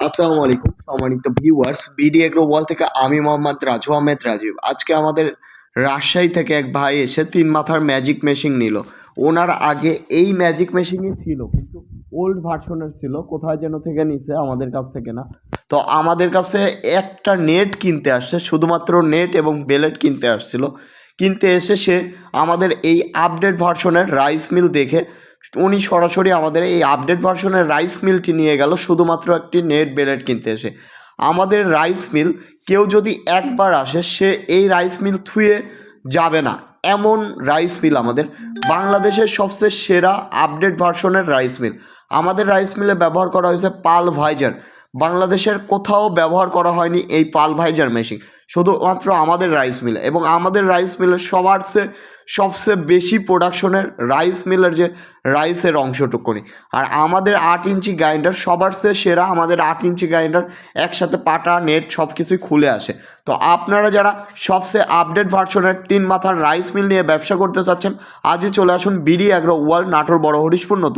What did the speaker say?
আসসালামু আলাইকুম সম্মানিত ভিউয়ার্স, বিডি এগ্রো ওয়াল থেকে আমি মোহাম্মদ রাজু আহমেদ রাজীব। আজকে আমাদের রাজশাহী থেকে এক ভাই এসে 3 মাথার ম্যাজিক মেশিন নিল। ওনার আগে এই ম্যাজিক মেশিনই ছিল, কিন্তু ওল্ড ভার্সনের ছিল, কোথায় যেন থেকে নিছে, আমাদের কাছ থেকে না। তো আমাদের কাছে একটা নেট কিনতে আসছে, শুধুমাত্র নেট এবং বেলেট কিনতে আসছিল। কিনতে এসে সে আমাদের এই আপডেট ভার্সনের রাইস মিল দেখে উনি সরাসরি আমাদের এই আপডেট ভার্সনের রাইস মিলটি নিয়ে গেল শুধুমাত্র একটি নেট বেলেট কিনতে এসে। আমাদের রাইস মিল কেউ যদি একবার আসে সে এই রাইস মিল থুয়ে যাবে না, এমন রাইস মিল আমাদের বাংলাদেশের সবচেয়ে সেরা আপডেট ভার্সনের রাইস মিল। আমাদের রাইস মিলে ব্যবহার করা হয়েছে পালভাইজার। বাংলাদেশের কোথাও ব্যবহার করা হয়নি এই পালভাইজার মেশিন, শুধুমাত্র আমাদের রাইস মিলে। এবং আমাদের রাইস মিলের সবচেয়ে বেশি প্রোডাকশনের রাইস মিলের যে রাইসের অংশটুকুনি। আর আমাদের 8 ইঞ্চি গ্রাইন্ডার সবার চেয়ে সেরা। আমাদের 8 ইঞ্চি গ্রাইন্ডার একসাথে পাটা নেট সব কিছুই খুলে আসে। তো আপনারা যারা সবচেয়ে আপডেট ভার্সনের 3 মাথার রাইস মিল নিয়ে ব্যবসা করতে চাচ্ছেন, আজই চলে আসুন বিডি এগ্রো ওয়াল, নাটোর বড় হরিশপুর নতুন।